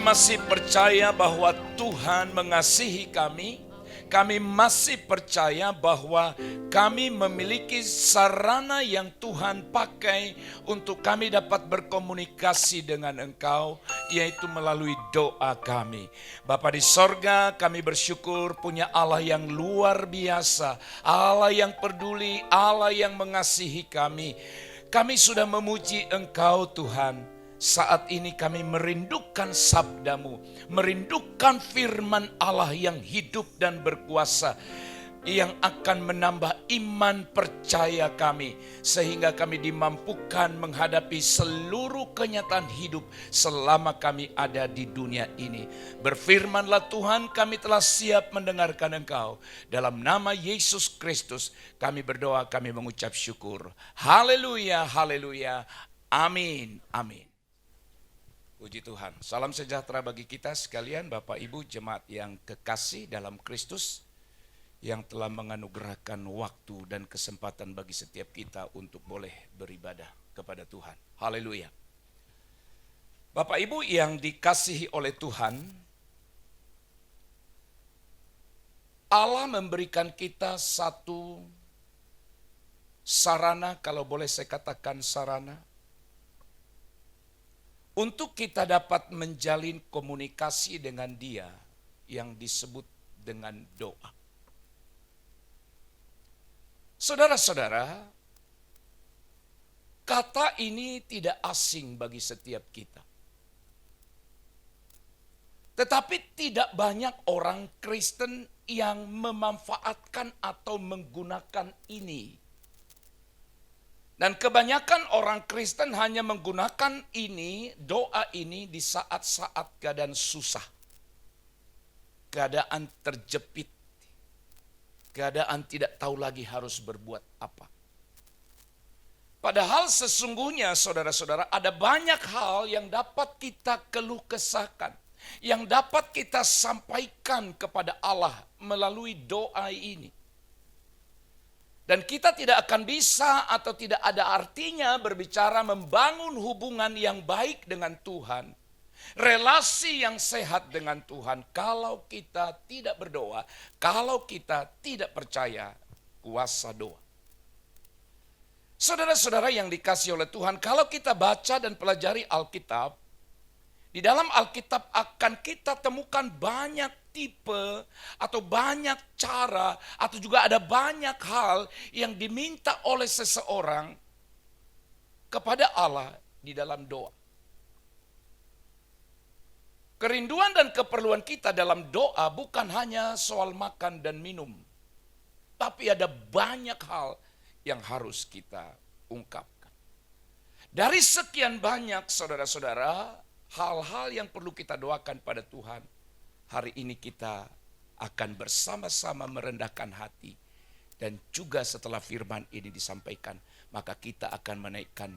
masih percaya bahwa Tuhan mengasihi kami. Kami masih percaya bahwa kami memiliki sarana yang Tuhan pakai untuk kami dapat berkomunikasi dengan Engkau, yaitu melalui doa kami. Bapa di sorga, kami bersyukur punya Allah yang luar biasa, Allah yang peduli, Allah yang mengasihi kami. Kami sudah memuji Engkau Tuhan. Saat ini kami merindukan sabdamu, merindukan firman Allah yang hidup dan berkuasa, yang akan menambah iman percaya kami, sehingga kami dimampukan menghadapi seluruh kenyataan hidup selama kami ada di dunia ini. Berfirmanlah Tuhan, kami telah siap mendengarkan Engkau. Dalam nama Yesus Kristus kami berdoa, kami mengucap syukur. Haleluya, haleluya, amin, amin. Puji Tuhan. Salam sejahtera bagi kita sekalian, Bapak Ibu jemaat yang kekasih dalam Kristus, yang telah menganugerahkan waktu dan kesempatan bagi setiap kita untuk boleh beribadah kepada Tuhan. Haleluya. Bapak Ibu yang dikasihi oleh Tuhan, Allah memberikan kita satu sarana, kalau boleh saya katakan sarana, untuk kita dapat menjalin komunikasi dengan Dia yang disebut dengan doa. Saudara-saudara, kata ini tidak asing bagi setiap kita. Tetapi tidak banyak orang Kristen yang memanfaatkan atau menggunakan ini. Dan kebanyakan orang Kristen hanya menggunakan ini, doa ini di saat-saat keadaan susah. Keadaan terjepit. Keadaan tidak tahu lagi harus berbuat apa. Padahal sesungguhnya saudara-saudara ada banyak hal yang dapat kita keluh kesahkan. Yang dapat kita sampaikan kepada Allah melalui doa ini. Dan kita tidak akan bisa atau tidak ada artinya berbicara membangun hubungan yang baik dengan Tuhan. Relasi yang sehat dengan Tuhan kalau kita tidak berdoa, kalau kita tidak percaya kuasa doa. Saudara-saudara yang dikasihi oleh Tuhan, kalau kita baca dan pelajari Alkitab, di dalam Alkitab akan kita temukan banyak tipe atau banyak cara atau juga ada banyak hal yang diminta oleh seseorang kepada Allah di dalam doa. Kerinduan dan keperluan kita dalam doa bukan hanya soal makan dan minum, tapi ada banyak hal yang harus kita ungkapkan. Dari sekian banyak saudara-saudara, hal-hal yang perlu kita doakan pada Tuhan, hari ini kita akan bersama-sama merendahkan hati. Dan juga setelah firman ini disampaikan, maka kita akan menaikkan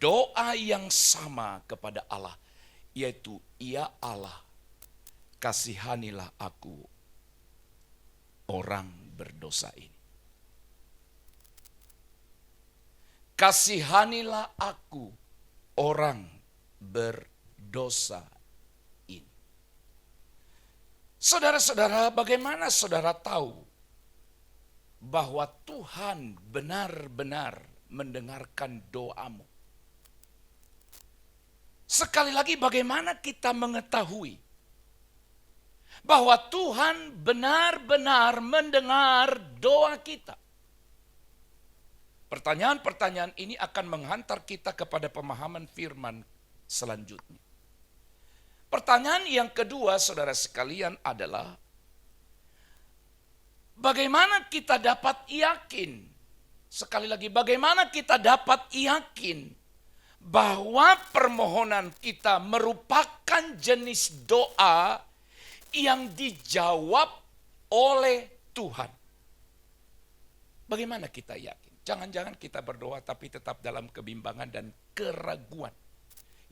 doa yang sama kepada Allah. Yaitu, ya Allah, kasihanilah aku, orang berdosa ini. Kasihanilah aku, orang berdosa. Saudara-saudara, bagaimana saudara tahu bahwa Tuhan benar-benar mendengarkan doamu? Sekali lagi, bagaimana kita mengetahui bahwa Tuhan benar-benar mendengar doa kita? Pertanyaan-pertanyaan ini akan menghantar kita kepada pemahaman firman selanjutnya. Pertanyaan yang kedua, saudara sekalian, adalah bagaimana kita dapat yakin? Sekali lagi, bagaimana kita dapat yakin bahwa permohonan kita merupakan jenis doa yang dijawab oleh Tuhan? Bagaimana kita yakin? Jangan-jangan kita berdoa tapi tetap dalam kebimbangan dan keraguan.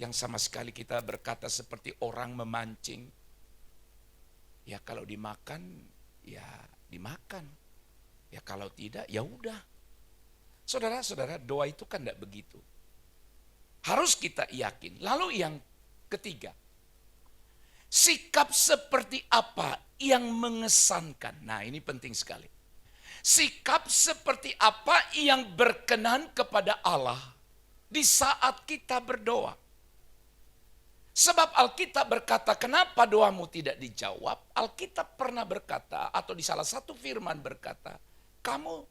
Yang sama sekali kita berkata seperti orang memancing. Ya kalau dimakan, ya dimakan. Ya kalau tidak, ya udah. Saudara-saudara, doa itu kan tidak begitu. Harus kita yakin. Lalu yang ketiga, Sikap seperti apa yang mengesankan? Nah, ini penting sekali. Sikap seperti apa yang berkenan kepada Allah di saat kita berdoa? Sebab Alkitab berkata, kenapa doamu tidak dijawab? Alkitab pernah berkata, atau di salah satu firman berkata, kamu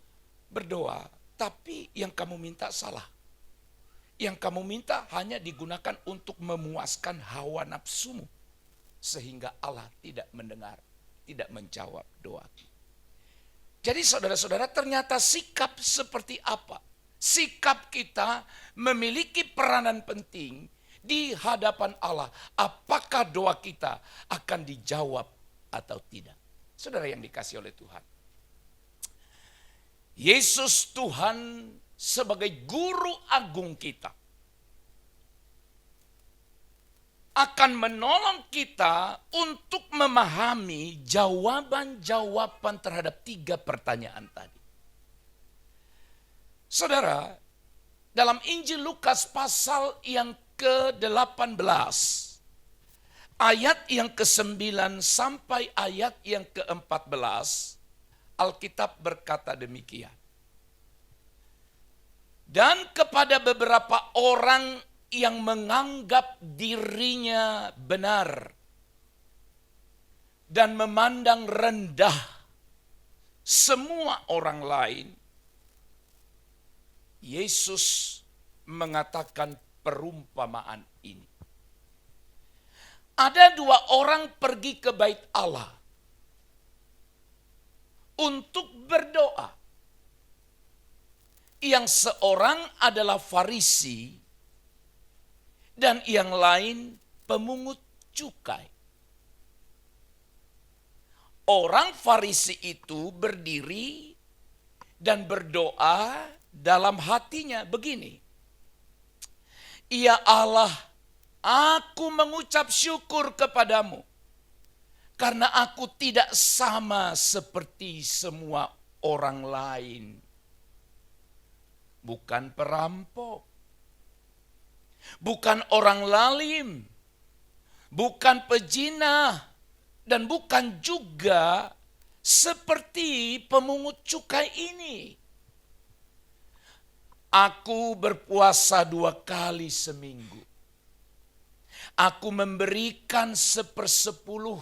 berdoa, tapi yang kamu minta salah. Yang kamu minta hanya digunakan untuk memuaskan hawa nafsumu. Sehingga Allah tidak mendengar, tidak menjawab doa. Jadi saudara-saudara, ternyata sikap seperti apa? Sikap kita memiliki peranan penting di hadapan Allah. Apakah doa kita akan dijawab atau tidak? Saudara yang dikasih oleh Tuhan. Yesus Tuhan sebagai guru agung kita akan menolong kita untuk memahami jawaban-jawaban terhadap 3 pertanyaan tadi. Saudara, dalam Injil Lukas pasal yang ke-18, ayat yang ke-9 sampai ayat yang ke-14, Alkitab berkata demikian. Dan kepada beberapa orang yang menganggap dirinya benar dan memandang rendah semua orang lain, Yesus mengatakan perumpamaan ini. Ada 2 orang pergi ke bait Allah untuk berdoa. Yang seorang adalah Farisi dan yang lain pemungut cukai. Orang Farisi itu berdiri dan berdoa dalam hatinya begini. Ya Allah, aku mengucap syukur kepadamu karena aku tidak sama seperti semua orang lain. Bukan perampok, bukan orang lalim, bukan pejinah, dan bukan juga seperti pemungut cukai ini. Aku berpuasa 2 kali seminggu. Aku memberikan 1/10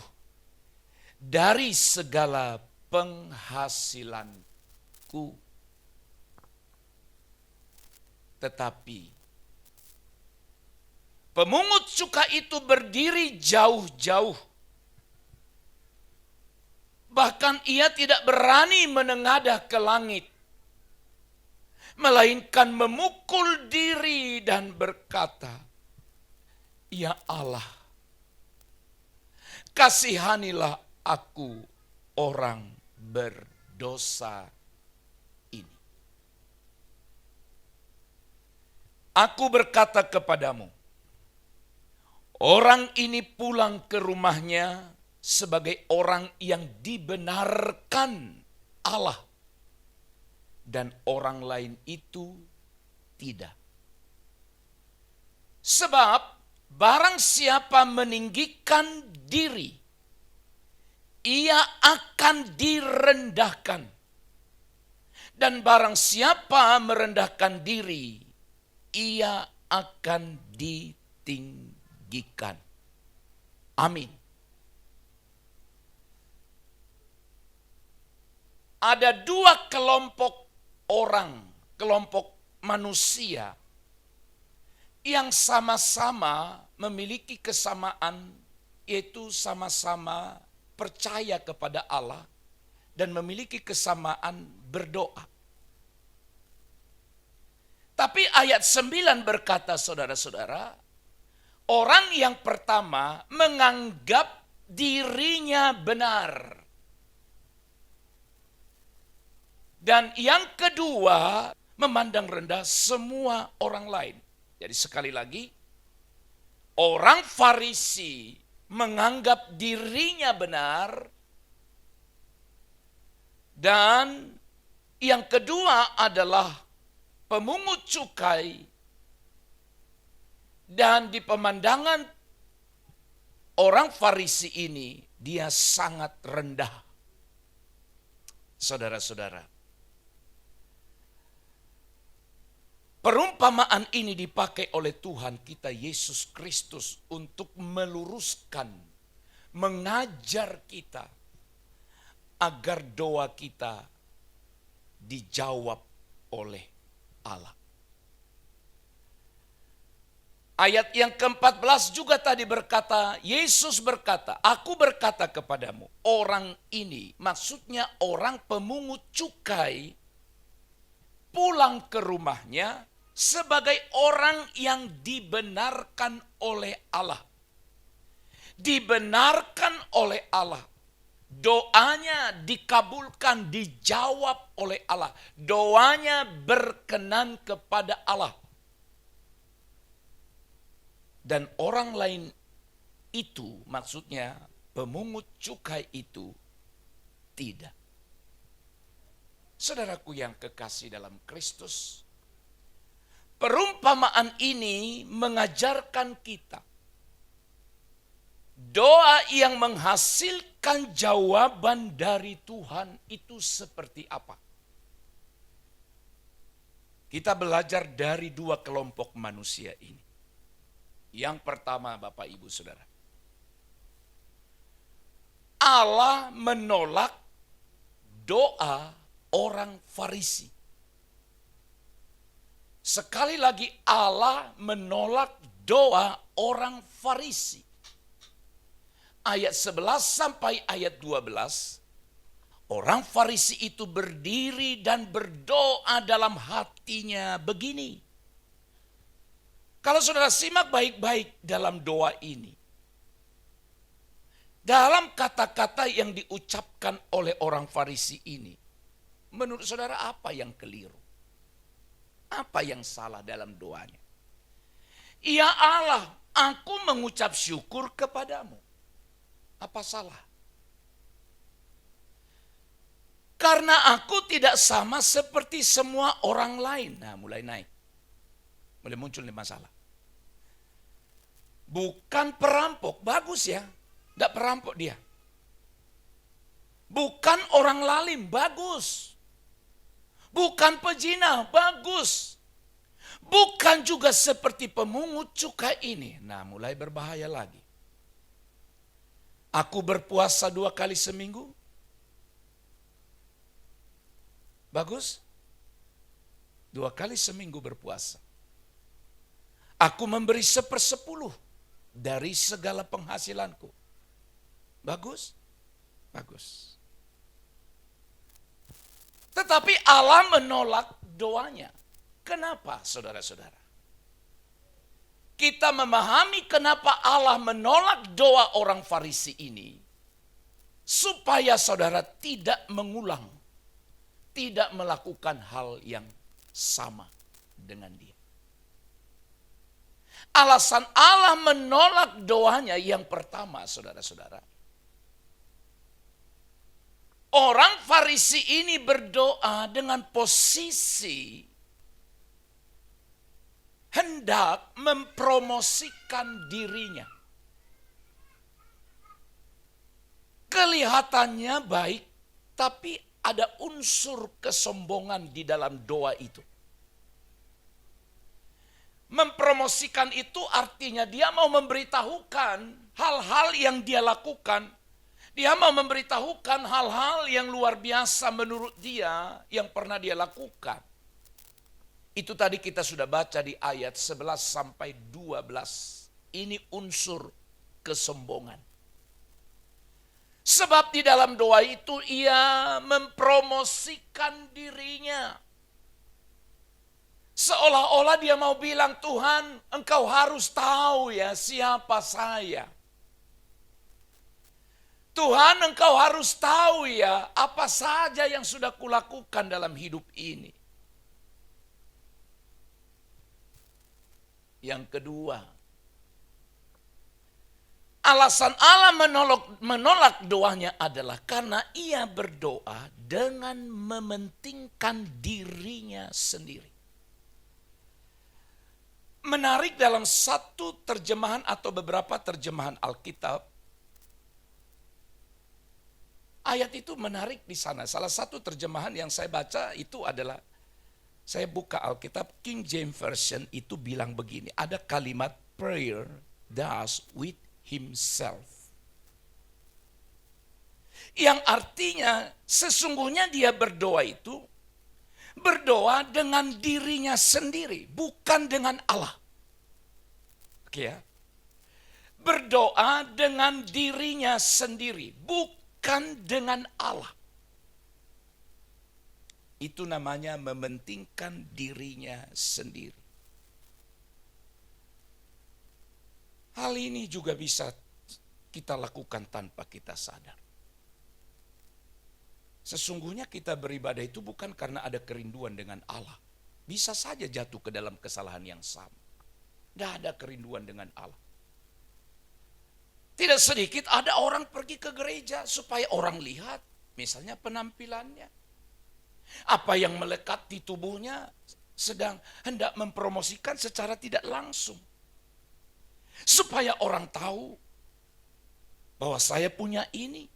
dari segala penghasilanku. Tetapi pemungut cukai itu berdiri jauh-jauh. Bahkan ia tidak berani menengadah ke langit, melainkan memukul diri dan berkata, Ya Allah, kasihanilah aku orang berdosa ini. Aku berkata kepadamu, orang ini pulang ke rumahnya sebagai orang yang dibenarkan Allah. Dan orang lain itu tidak. Sebab barang siapa meninggikan diri, ia akan direndahkan. Dan barang siapa merendahkan diri, ia akan ditinggikan. Amin. Ada 2 kelompok orang, kelompok manusia yang sama-sama memiliki kesamaan, yaitu sama-sama percaya kepada Allah dan memiliki kesamaan berdoa. Tapi ayat 9 berkata, saudara-saudara, orang yang pertama menganggap dirinya benar. Dan yang kedua, memandang rendah semua orang lain. Jadi sekali lagi, orang Farisi menganggap dirinya benar. Dan yang kedua adalah pemungut cukai. Dan di pemandangan Orang Farisi ini dia sangat rendah. Saudara-saudara, perumpamaan ini dipakai oleh Tuhan kita Yesus Kristus untuk meluruskan, mengajar kita agar doa kita dijawab oleh Allah. Ayat yang ke-14 juga tadi berkata, Yesus berkata, aku berkata kepadamu, orang ini, maksudnya orang pemungut cukai, pulang ke rumahnya sebagai orang yang dibenarkan oleh Allah. Dibenarkan oleh Allah. Doanya dikabulkan, dijawab oleh Allah. Doanya berkenan kepada Allah. Dan orang lain itu, maksudnya pemungut cukai itu, tidak. Saudaraku yang kekasih dalam Kristus, perumpamaan ini mengajarkan kita doa yang menghasilkan jawaban dari Tuhan itu seperti apa. Kita belajar dari dua kelompok manusia ini. Yang pertama, Bapak Ibu Saudara, Allah menolak doa orang Farisi. Sekali lagi, Allah menolak doa orang Farisi. Ayat 11 sampai ayat 12, orang Farisi itu berdiri dan berdoa dalam hatinya begini. Kalau saudara simak baik-baik dalam doa ini, dalam kata-kata yang diucapkan oleh orang Farisi ini, menurut saudara apa yang keliru? Apa yang salah dalam doanya? Ya Allah, aku mengucap syukur kepadamu. Apa salah? Karena aku tidak sama seperti semua orang lain. Nah, mulai naik. Mulai muncul nih masalah. Bukan perampok, bagus ya. Tidak perampok dia. Bukan orang lalim, bagus. Bukan pezina, bagus. Bukan juga seperti pemungut cukai ini. Nah, mulai berbahaya lagi. Aku berpuasa 2 kali seminggu. Bagus. 2 kali seminggu berpuasa. Aku memberi 1/10 dari segala penghasilanku. Bagus? Bagus. Tetapi Allah menolak doanya. Kenapa, saudara-saudara? Kita memahami kenapa Allah menolak doa orang Farisi ini. Supaya saudara tidak mengulang. Tidak melakukan hal yang sama dengan dia. Alasan Allah menolak doanya yang pertama, saudara-saudara. Orang Farisi ini berdoa dengan posisi hendak mempromosikan dirinya. Kelihatannya baik, tapi ada unsur kesombongan di dalam doa itu. Mempromosikan itu artinya dia mau memberitahukan hal-hal yang dia lakukan. Dia mau memberitahukan hal-hal yang luar biasa menurut dia yang pernah dia lakukan. Itu tadi kita sudah baca di ayat 11 sampai 12. Ini unsur kesombongan. Sebab di dalam doa itu ia mempromosikan dirinya. Seolah-olah dia mau bilang, Tuhan, engkau harus tahu ya siapa saya. Tuhan, engkau harus tahu ya apa saja yang sudah kulakukan dalam hidup ini. Yang kedua, alasan Allah menolak doanya adalah karena ia berdoa dengan mementingkan dirinya sendiri. Menarik dalam satu terjemahan atau beberapa terjemahan Alkitab, ayat itu menarik di sana. Salah satu terjemahan yang saya baca itu adalah, saya buka Alkitab, King James Version itu bilang begini, ada kalimat prayer does with himself. Yang artinya sesungguhnya dia berdoa itu, berdoa dengan dirinya sendiri, bukan dengan Allah. Oke ya. Berdoa dengan dirinya sendiri, bukan dengan Allah. Itu namanya mementingkan dirinya sendiri. Hal ini juga bisa kita lakukan tanpa kita sadar. Sesungguhnya kita beribadah itu bukan karena ada kerinduan dengan Allah. Bisa saja jatuh ke dalam kesalahan yang sama. Tidak ada kerinduan dengan Allah. Tidak sedikit ada orang pergi ke gereja supaya orang lihat, misalnya penampilannya. Apa yang melekat di tubuhnya sedang hendak mempromosikan secara tidak langsung. Supaya orang tahu bahwa saya punya ini.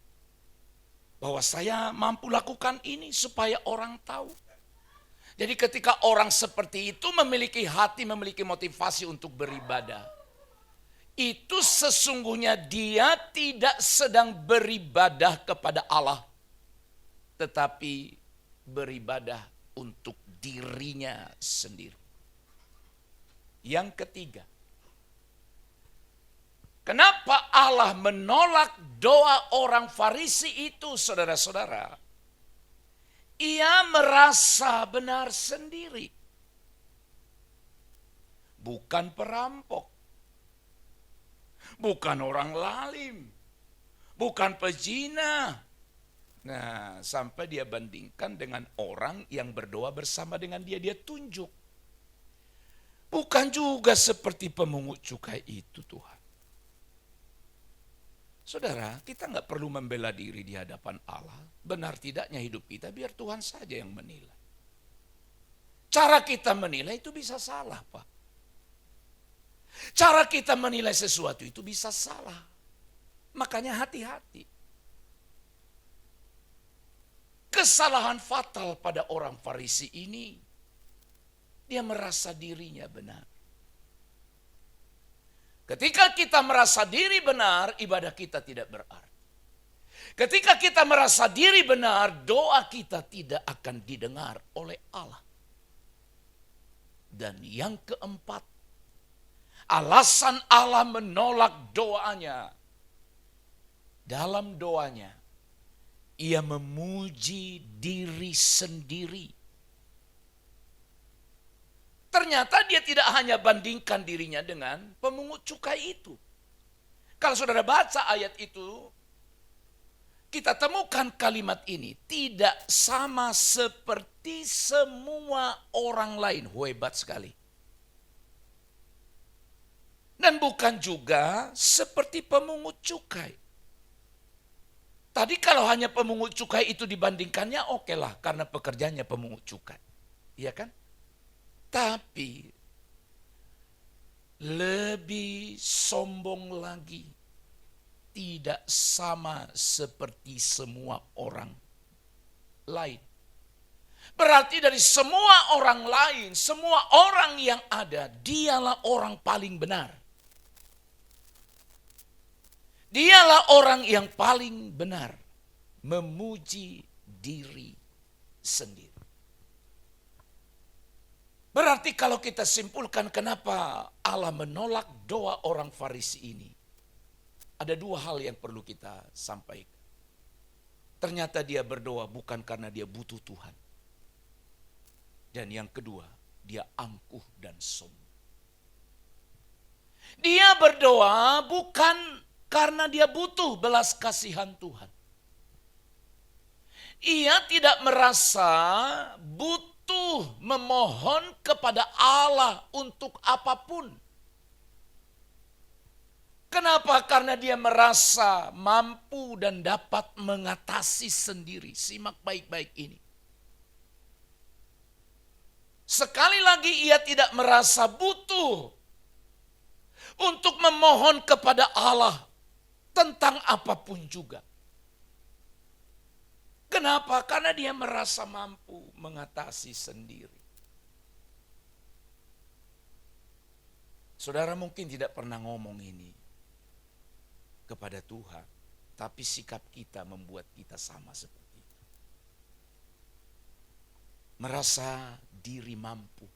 Bahwa saya mampu lakukan ini supaya orang tahu. Jadi ketika orang seperti itu memiliki hati, memiliki motivasi untuk beribadah. Itu sesungguhnya dia tidak sedang beribadah kepada Allah. Tetapi beribadah untuk dirinya sendiri. Yang ketiga. Kenapa Allah menolak doa orang Farisi itu, saudara-saudara? Ia merasa benar sendiri. Bukan perampok. Bukan orang lalim. Bukan pezina. Nah, sampai dia bandingkan dengan orang yang berdoa bersama dengan dia. Dia tunjuk. Bukan juga seperti pemungut cukai itu, Tuhan. Saudara, kita nggak perlu membela diri di hadapan Allah. Benar tidaknya hidup kita, biar Tuhan saja yang menilai. Cara kita menilai itu bisa salah, Pak. Cara kita menilai sesuatu itu bisa salah. Makanya hati-hati. Kesalahan fatal pada orang Farisi ini, dia merasa dirinya benar. Ketika kita merasa diri benar, ibadah kita tidak berarti. Ketika kita merasa diri benar, doa kita tidak akan didengar oleh Allah. Dan yang keempat, alasan Allah menolak doanya. Dalam doanya, ia memuji diri sendiri. Ternyata dia tidak hanya bandingkan dirinya dengan pemungut cukai itu. Kalau saudara baca ayat itu, kita temukan kalimat ini. Tidak sama seperti semua orang lain. Hebat sekali. Dan bukan juga seperti pemungut cukai. Tadi kalau hanya pemungut cukai itu dibandingkannya, oke lah, karena pekerjaannya pemungut cukai. Iya kan? Tapi lebih sombong lagi, tidak sama seperti semua orang lain. Berarti dari semua orang lain, semua orang yang ada, dialah orang paling benar. Dialah orang yang paling benar memuji diri sendiri. Berarti kalau kita simpulkan kenapa Allah menolak doa orang Farisi ini, ada dua hal yang perlu kita sampaikan. Ternyata dia berdoa bukan karena dia butuh Tuhan. Dan yang kedua, dia angkuh dan sombong. Dia berdoa bukan karena dia butuh belas kasihan Tuhan. Ia tidak merasa butuh memohon kepada Allah untuk apapun. Kenapa? Karena dia merasa mampu dan dapat mengatasi sendiri. Simak baik-baik ini. Sekali lagi ia tidak merasa butuh untuk memohon kepada Allah tentang apapun juga. Kenapa? Karena dia merasa mampu mengatasi sendiri. Saudara mungkin tidak pernah ngomong ini kepada Tuhan, tapi sikap kita membuat kita sama seperti itu. Merasa diri mampu.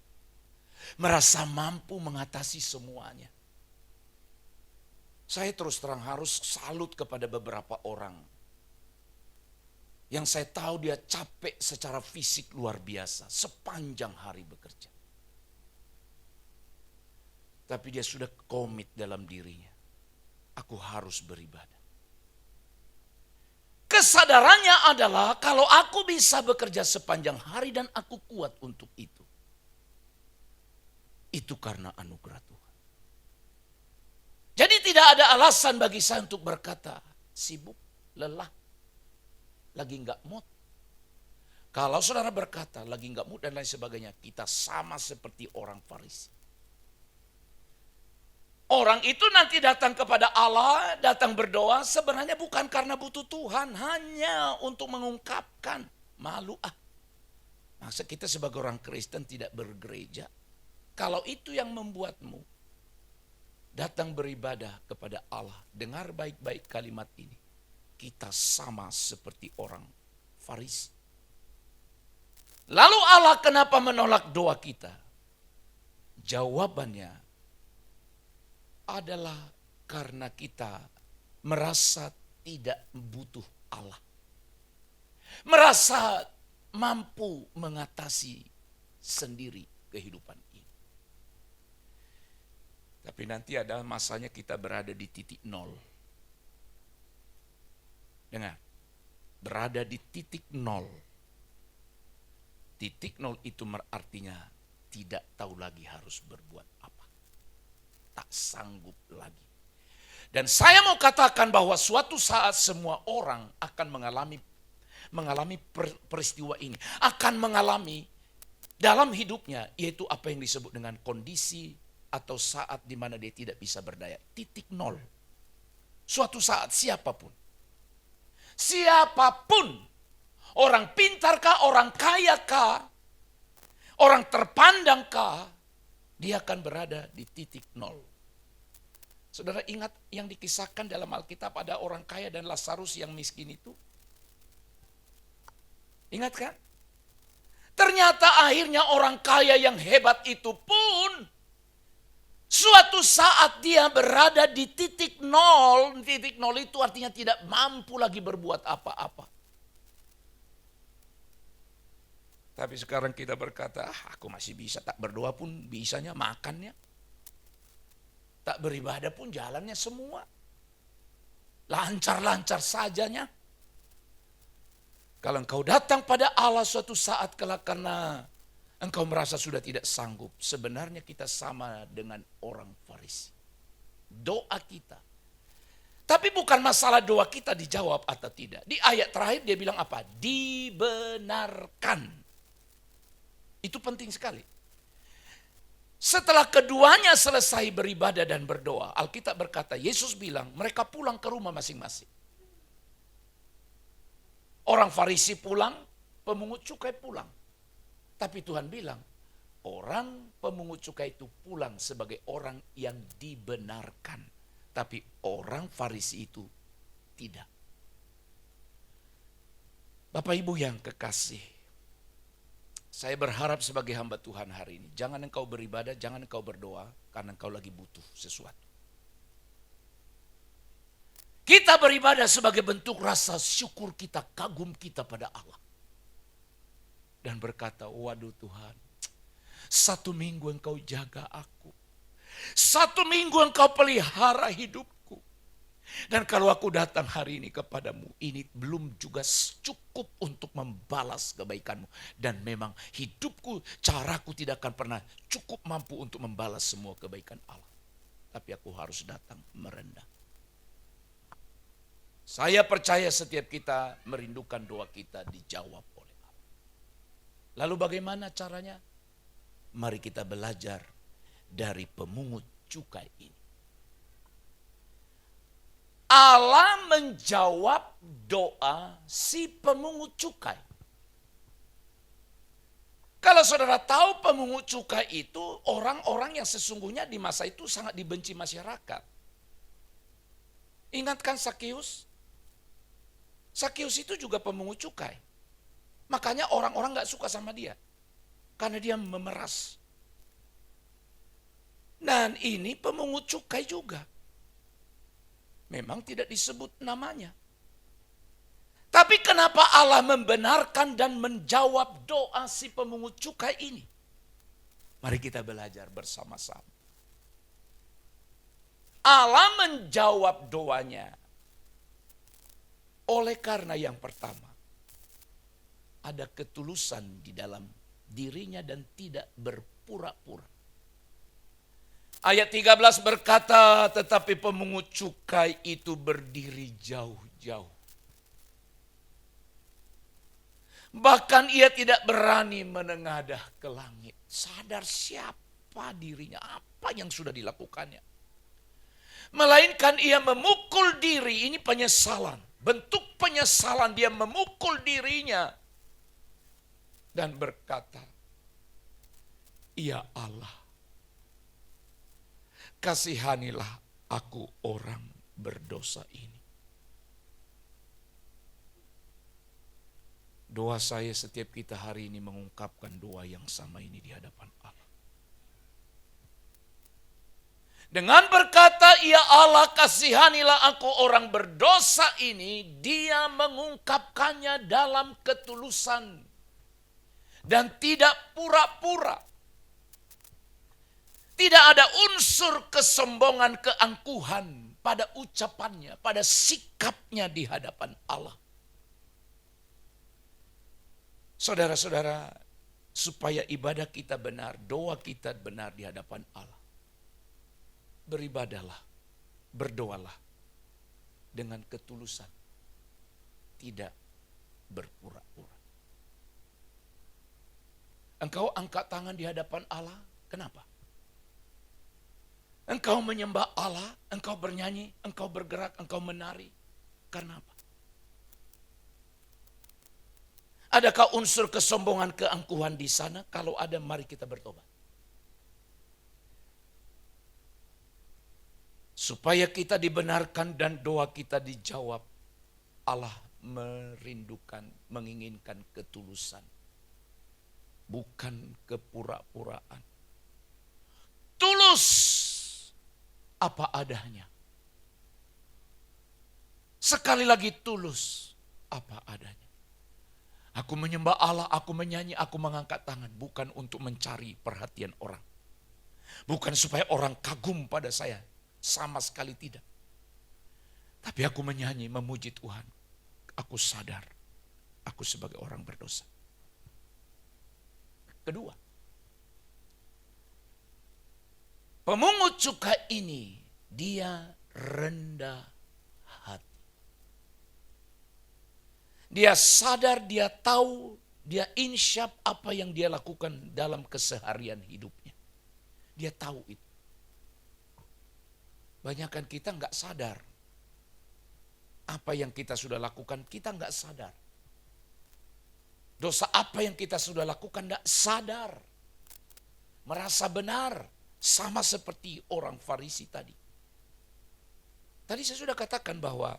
Merasa mampu mengatasi semuanya. Saya terus terang harus salut kepada beberapa orang yang saya tahu dia capek secara fisik luar biasa sepanjang hari bekerja. Tapi dia sudah komit dalam dirinya. Aku harus beribadah. Kesadarannya adalah kalau aku bisa bekerja sepanjang hari dan aku kuat untuk itu. Itu karena anugerah Tuhan. Jadi tidak ada alasan bagi saya untuk berkata sibuk, lelah, lagi enggak mood. Kalau saudara berkata lagi enggak mood dan lain sebagainya, kita sama seperti orang Farisi. Orang itu nanti datang kepada Allah, datang berdoa sebenarnya bukan karena butuh Tuhan, hanya untuk mengungkapkan malu Masa kita sebagai orang Kristen tidak bergereja? Kalau itu yang membuatmu datang beribadah kepada Allah, dengar baik-baik kalimat ini. Kita sama seperti orang Farisi. Lalu Allah kenapa menolak doa kita? Jawabannya adalah karena kita merasa tidak butuh Allah. Merasa mampu mengatasi sendiri kehidupan ini. Tapi nanti ada masanya kita berada di titik nol. Dengar, berada di titik nol. Titik nol itu artinya tidak tahu lagi harus berbuat apa. Tak sanggup lagi. Dan saya mau katakan bahwa suatu saat semua orang akan mengalami peristiwa ini. Akan mengalami dalam hidupnya, yaitu apa yang disebut dengan kondisi atau saat di mana dia tidak bisa berdaya. Titik nol. Suatu saat siapapun. Siapapun. Orang pintarkah, orang kayakah, orang terpandangkah, dia akan berada di titik nol. Saudara ingat yang dikisahkan dalam Alkitab ada orang kaya dan Lazarus yang miskin itu? Ingat kan? Ternyata akhirnya orang kaya yang hebat itu pun suatu saat dia berada di titik nol. Titik nol itu artinya tidak mampu lagi berbuat apa-apa. Tapi sekarang kita berkata, aku masih bisa, tak berdoa pun bisanya, makannya. Tak beribadah pun jalannya semua. Lancar-lancar sajanya. Kalau engkau datang pada Allah suatu saat kelak karena engkau merasa sudah tidak sanggup. Sebenarnya kita sama dengan orang Farisi. Doa kita. Tapi bukan masalah doa kita dijawab atau tidak. Di ayat terakhir dia bilang apa? Dibenarkan. Itu penting sekali. Setelah keduanya selesai beribadah dan berdoa, Alkitab berkata, Yesus bilang mereka pulang ke rumah masing-masing. Orang Farisi pulang, pemungut cukai pulang. Tapi Tuhan bilang, orang pemungut cukai itu pulang sebagai orang yang dibenarkan. Tapi orang Farisi itu tidak. Bapak Ibu yang kekasih, saya berharap sebagai hamba Tuhan hari ini, jangan engkau beribadah, jangan engkau berdoa, karena engkau lagi butuh sesuatu. Kita beribadah sebagai bentuk rasa syukur kita, kagum kita pada Allah. Dan berkata, waduh Tuhan, 1 minggu engkau jaga aku. 1 minggu engkau pelihara hidupku. Dan kalau aku datang hari ini kepadamu, ini belum juga cukup untuk membalas kebaikanmu. Dan memang hidupku, caraku tidak akan pernah cukup mampu untuk membalas semua kebaikan Allah. Tapi aku harus datang merendah. Saya percaya setiap kita merindukan doa kita dijawab oleh Allah. Lalu bagaimana caranya? Mari kita belajar dari pemungut cukai ini. Allah menjawab doa si pemungut cukai. Kalau saudara tahu pemungut cukai itu orang-orang yang sesungguhnya di masa itu sangat dibenci masyarakat. Ingatkan Sakeus? Sakeus itu juga pemungut cukai. Makanya orang-orang gak suka sama dia. Karena dia memeras. Dan ini pemungut cukai juga. Memang tidak disebut namanya. Tapi kenapa Allah membenarkan dan menjawab doa si pemungut cukai ini? Mari kita belajar bersama-sama. Allah menjawab doanya oleh karena yang pertama, ada ketulusan di dalam dirinya dan tidak berpura-pura. Ayat 13 berkata, tetapi pemungut cukai itu berdiri jauh-jauh. Bahkan ia tidak berani menengadah ke langit. Sadar siapa dirinya, apa yang sudah dilakukannya. Melainkan ia memukul diri, ini penyesalan. Bentuk penyesalan, dia memukul dirinya. Dan berkata, ya Allah, kasihanilah aku orang berdosa ini. Doa saya setiap kita hari ini mengungkapkan doa yang sama ini di hadapan Allah. Dengan berkata, ya Allah kasihanilah aku orang berdosa ini, dia mengungkapkannya dalam ketulusan. Dan tidak pura-pura. Tidak ada unsur kesombongan, keangkuhan pada ucapannya, pada sikapnya di hadapan Allah. Saudara-saudara, supaya ibadah kita benar, doa kita benar di hadapan Allah. Beribadalah, berdoalah dengan ketulusan, tidak berpura-pura. Engkau angkat tangan di hadapan Allah, kenapa? Engkau menyembah Allah, engkau bernyanyi, engkau bergerak, engkau menari. Karena apa? Adakah unsur kesombongan, keangkuhan di sana? Kalau ada, mari kita bertobat. Supaya kita dibenarkan dan doa kita dijawab. Allah merindukan, menginginkan ketulusan. Bukan kepura-puraan. Tulus apa adanya. Sekali lagi tulus apa adanya. Aku menyembah Allah, aku menyanyi, aku mengangkat tangan. Bukan untuk mencari perhatian orang. Bukan supaya orang kagum pada saya. Sama sekali tidak. Tapi aku menyanyi, memuji Tuhan. Aku sadar, aku sebagai orang berdosa. Kedua, pemungut cukai ini, dia rendah hati. Dia sadar, dia tahu, dia insyaf apa yang dia lakukan dalam keseharian hidupnya. Dia tahu itu. Banyakan kita nggak sadar. Apa yang kita sudah lakukan, kita nggak sadar. Dosa apa yang kita sudah lakukan nggak sadar. Merasa benar. Sama seperti orang Farisi tadi. Tadi saya sudah katakan bahwa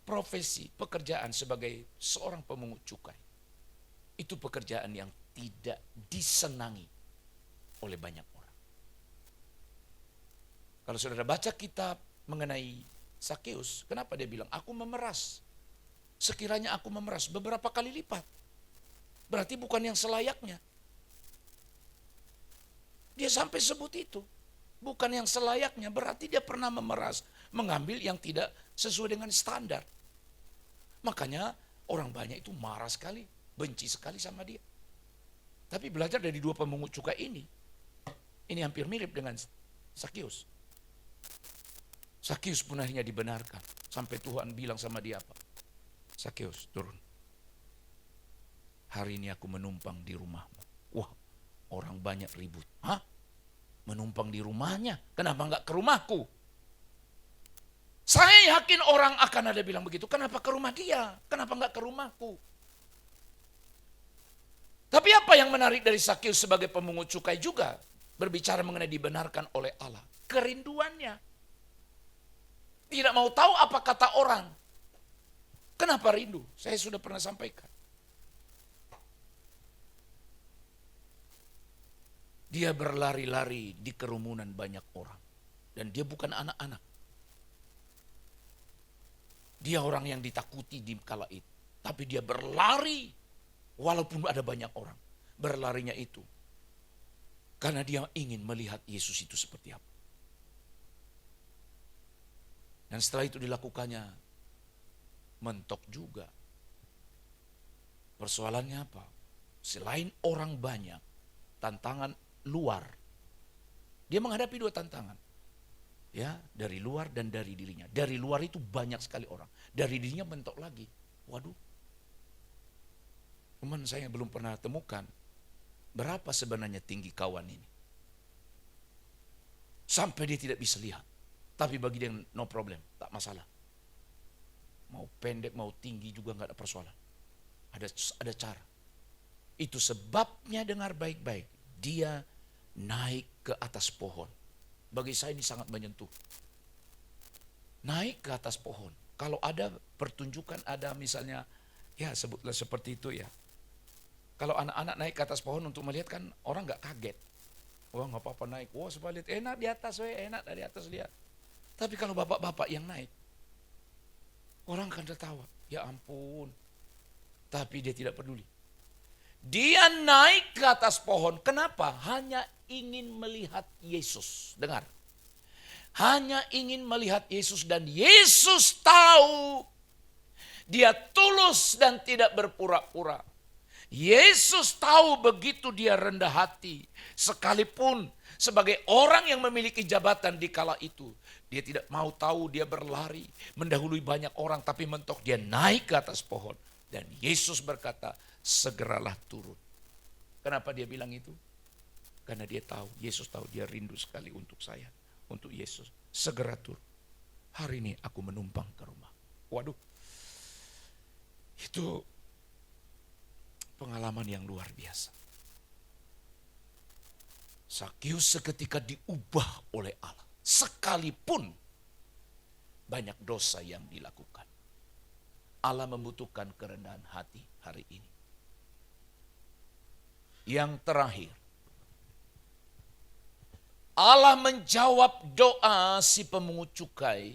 profesi, pekerjaan sebagai seorang pemungut cukai, itu pekerjaan yang tidak disenangi oleh banyak orang. Kalau saudara baca kitab mengenai Sakeus, kenapa dia bilang, aku memeras. Sekiranya aku memeras beberapa kali lipat. Berarti bukan yang selayaknya. Dia sampai sebut itu. Bukan yang selayaknya, berarti dia pernah memeras. Mengambil yang tidak sesuai dengan standar. Makanya orang banyak itu marah sekali, benci sekali sama dia. Tapi belajar dari dua pemungut cukai ini hampir mirip dengan Sakeus. Sakeus pun akhirnya dibenarkan. Sampai Tuhan bilang sama dia apa? Sakeus, turun. Hari ini aku menumpang di rumahmu. Wah, Orang banyak ribut. Hah? Menumpang di rumahnya, kenapa nggak ke rumahku? Saya yakin orang akan ada bilang begitu, kenapa ke rumah dia? Kenapa nggak ke rumahku? Tapi apa yang menarik dari Sakeus sebagai pemungut cukai juga? Berbicara mengenai dibenarkan oleh Allah. Kerinduannya. Tidak mau tahu apa kata orang. Kenapa rindu? Saya sudah pernah sampaikan. Dia berlari-lari di kerumunan banyak orang. Dan dia bukan anak-anak. Dia orang yang ditakuti di kala itu. Tapi dia berlari walaupun ada banyak orang. Berlarinya itu karena dia ingin melihat Yesus itu seperti apa. Dan setelah itu dilakukannya, mentok juga. Persoalannya apa? Selain orang banyak, tantangan luar. Dia menghadapi dua tantangan. Ya, dari luar dan dari dirinya. Dari luar itu banyak sekali orang. Dari dirinya mentok lagi. Waduh. Teman saya belum pernah temukan berapa sebenarnya tinggi kawan ini. Sampai dia tidak bisa lihat. Tapi bagi dia no problem, tak masalah. Mau pendek, mau tinggi juga nggak ada persoalan. Ada cara. Itu sebabnya dengar baik-baik. Dia naik ke atas pohon. Bagi saya ini sangat menyentuh. Naik ke atas pohon. Kalau ada pertunjukan, ada misalnya, ya sebutlah seperti itu ya. Kalau anak-anak naik ke atas pohon untuk melihat kan orang nggak kaget. Wah nggak apa-apa naik. Wah supaya lihat enak di atas, enak dari atas lihat. Tapi kalau bapak-bapak yang naik, orang akan tertawa. Ya ampun. Tapi dia tidak peduli. Dia naik ke atas pohon. Kenapa? Hanya ingin melihat Yesus. Dengar. Hanya ingin melihat Yesus dan Yesus tahu. Dia tulus dan tidak berpura-pura. Yesus tahu begitu dia rendah hati. Sekalipun sebagai orang yang memiliki jabatan di kala itu. Dia tidak mau tahu, dia berlari. Mendahului banyak orang tapi mentok dia naik ke atas pohon. Dan Yesus berkata, segeralah turun. Kenapa dia bilang itu? Karena dia tahu, Yesus tahu dia rindu sekali untuk saya. Untuk Yesus, segera turun. Hari ini aku menumpang ke rumah. Waduh, itu pengalaman yang luar biasa. Sakeus seketika diubah oleh Allah. Sekalipun banyak dosa yang dilakukan. Allah membutuhkan kerendahan hati hari ini. Yang terakhir, Allah menjawab doa si pemungut cukai.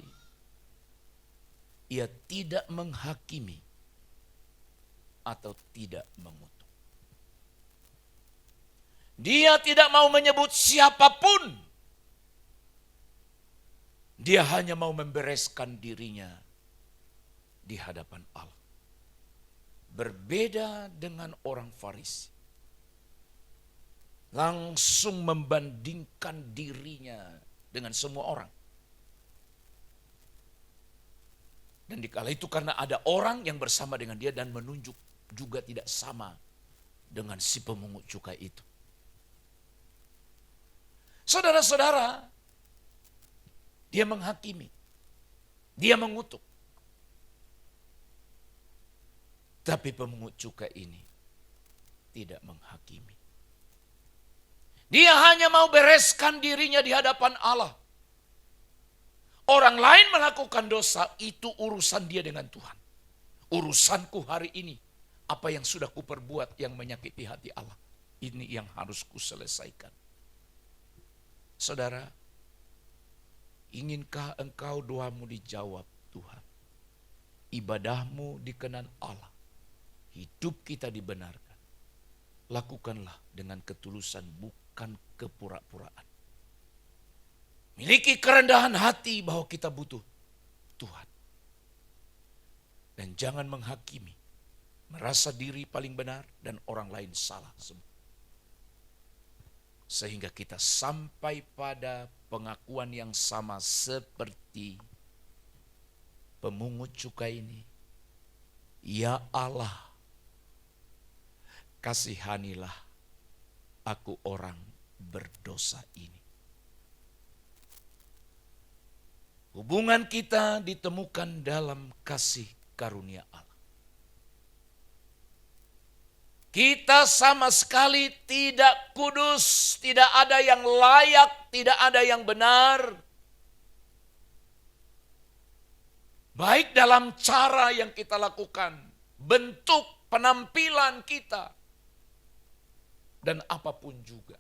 Ia tidak menghakimi atau tidak mengutuk. Dia tidak mau menyebut siapapun. Dia hanya mau membereskan dirinya di hadapan Allah. Berbeda dengan orang Farisi. Langsung membandingkan dirinya dengan semua orang. Dan dikala itu karena ada orang yang bersama dengan dia dan menunjuk juga tidak sama dengan si pemungut cukai itu. Saudara-saudara, dia menghakimi, dia mengutuk. Tapi pemungut cukai ini tidak menghakimi. Dia hanya mau bereskan dirinya di hadapan Allah. Orang lain melakukan dosa, itu urusan dia dengan Tuhan. Urusanku hari ini, apa yang sudah kuperbuat yang menyakiti hati Allah. Ini yang harus kuselesaikan. Saudara, inginkah engkau doamu dijawab Tuhan? Ibadahmu dikenan Allah. Hidup kita dibenarkan. Lakukanlah dengan ketulusan, bukan kepura-puraan. Miliki kerendahan hati bahwa kita butuh Tuhan. Dan jangan menghakimi. Merasa diri paling benar dan orang lain salah semua. Sehingga kita sampai pada pengakuan yang sama seperti pemungut cukai ini. Ya Allah, kasihanilah aku orang berdosa ini. Hubungan kita ditemukan dalam kasih karunia Allah. Kita sama sekali tidak kudus, tidak ada yang layak, tidak ada yang benar. Baik dalam cara yang kita lakukan, bentuk penampilan kita, dan apapun juga.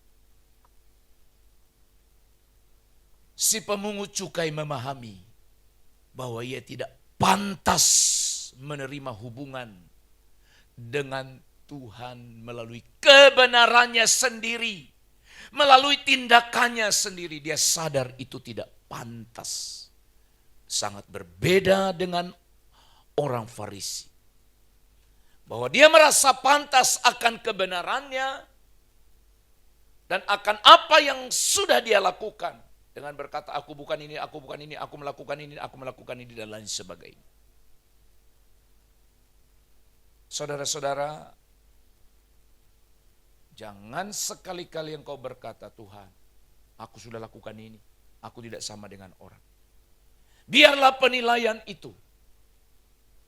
Si pemungut cukai memahami bahwa ia tidak pantas menerima hubungan dengan Tuhan melalui kebenarannya sendiri, melalui tindakannya sendiri. Dia sadar itu tidak pantas. Sangat berbeda dengan orang Farisi. Bahwa dia merasa pantas akan kebenarannya dan akan apa yang sudah dia lakukan. Dengan berkata, aku bukan ini, aku bukan ini, aku melakukan ini, aku melakukan ini, dan lain sebagainya. Saudara-saudara, jangan sekali-kali engkau berkata, Tuhan, aku sudah lakukan ini, aku tidak sama dengan orang. Biarlah penilaian itu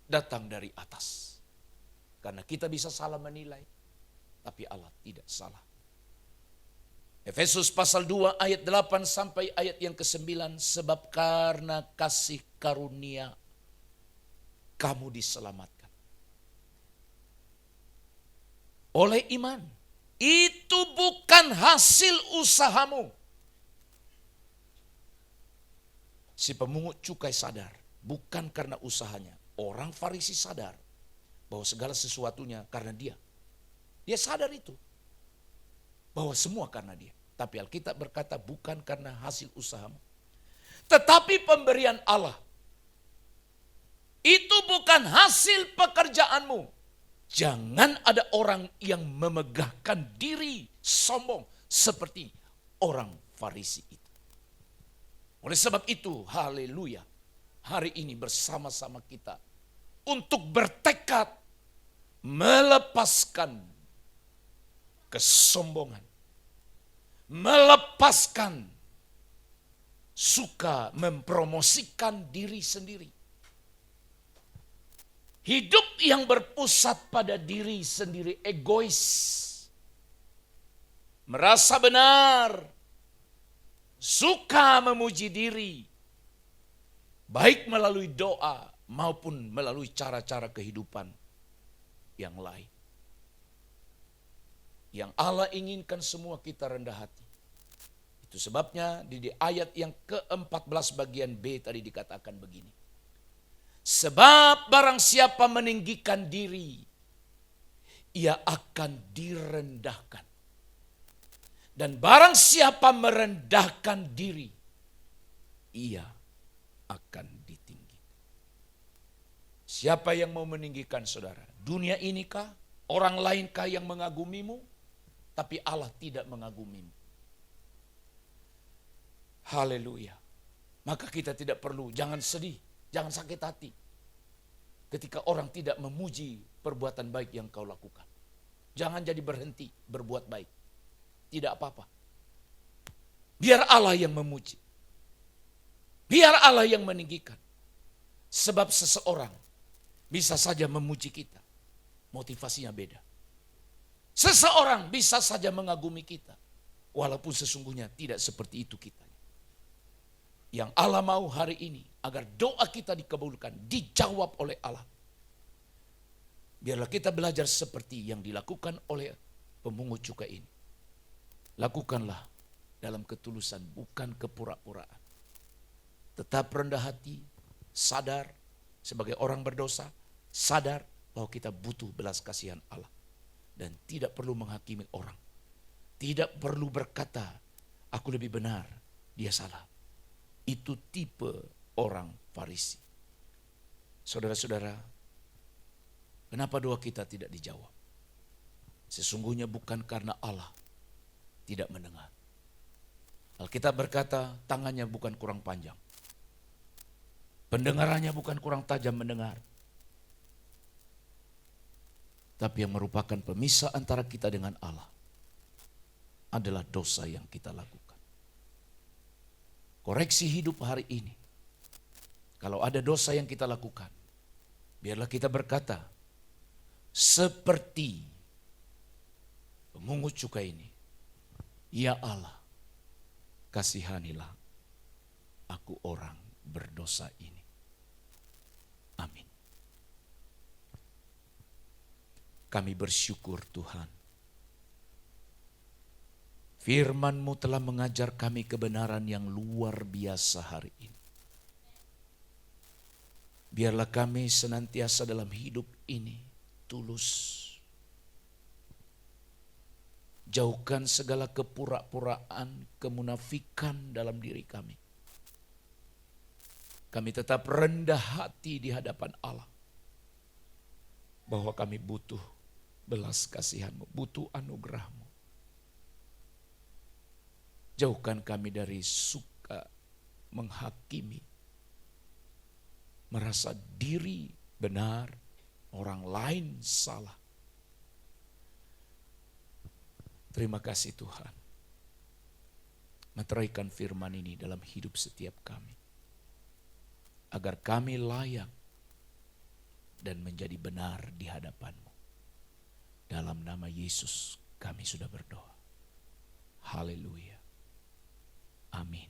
datang dari atas. Karena kita bisa salah menilai, tapi Allah tidak salah. Efesus pasal 2 ayat 8 sampai ayat yang ke-9. Sebab karena kasih karunia kamu diselamatkan oleh iman. Itu bukan hasil usahamu. Si pemungut cukai sadar, bukan karena usahanya. Orang Farisi sadar bahwa segala sesuatunya karena dia. Dia sadar itu. Bahwa semua karena dia. Tapi Alkitab berkata bukan karena hasil usahamu. Tetapi pemberian Allah. Itu bukan hasil pekerjaanmu. Jangan ada orang yang memegahkan diri sombong seperti orang Farisi itu. Oleh sebab itu, haleluya. Hari ini bersama-sama kita untuk bertekad melepaskan kesombongan, melepaskan suka mempromosikan diri sendiri. Hidup yang berpusat pada diri sendiri, egois, merasa benar, suka memuji diri, baik melalui doa maupun melalui cara-cara kehidupan yang lain. Yang Allah inginkan semua kita rendah hati. Itu sebabnya di ayat yang ke-14 bagian B tadi dikatakan begini. Sebab barang siapa meninggikan diri, ia akan direndahkan. Dan barang siapa merendahkan diri, ia akan ditinggikan. Siapa yang mau meninggikan saudara? Dunia inikah? Orang lainkah yang mengagumimu? Tapi Allah tidak mengagumimu. Haleluya. Maka kita tidak perlu, jangan sedih, jangan sakit hati. Ketika orang tidak memuji perbuatan baik yang kau lakukan. Jangan jadi berhenti berbuat baik. Tidak apa-apa. Biar Allah yang memuji. Biar Allah yang meninggikan. Sebab seseorang bisa saja memuji kita. Motivasinya beda. Seseorang bisa saja mengagumi kita. Walaupun sesungguhnya tidak seperti itu kita. Yang Allah mau hari ini agar doa kita dikabulkan, dijawab oleh Allah. Biarlah kita belajar seperti yang dilakukan oleh pemungut cukai ini. Lakukanlah dalam ketulusan, bukan kepura-puraan. Tetap rendah hati, sadar sebagai orang berdosa, sadar bahwa kita butuh belas kasihan Allah. Dan tidak perlu menghakimi orang. Tidak perlu berkata, aku lebih benar, dia salah. Itu tipe orang Farisi. Saudara-saudara, kenapa doa kita tidak dijawab? Sesungguhnya bukan karena Allah tidak mendengar. Alkitab berkata, tangannya bukan kurang panjang. Pendengarannya bukan kurang tajam mendengar. Tapi yang merupakan pemisah antara kita dengan Allah adalah dosa yang kita lakukan. Koreksi hidup hari ini. Kalau ada dosa yang kita lakukan, biarlah kita berkata, seperti pemungut cukai ini, ya Allah, kasihanilah aku orang berdosa ini. Amin. Kami bersyukur Tuhan. Firman-Mu telah mengajar kami kebenaran yang luar biasa hari ini. Biarlah kami senantiasa dalam hidup ini tulus. Jauhkan segala kepura-puraan, kemunafikan dalam diri kami. Kami tetap rendah hati di hadapan Allah. Bahwa kami butuh belas kasihan-Mu, butuh anugerah-Mu. Jauhkan kami dari suka menghakimi, merasa diri benar, orang lain salah. Terima kasih Tuhan. Meteraikan firman ini dalam hidup setiap kami. Agar kami layak dan menjadi benar di hadapan-Mu. Dalam nama Yesus kami sudah berdoa. Haleluya. Amin.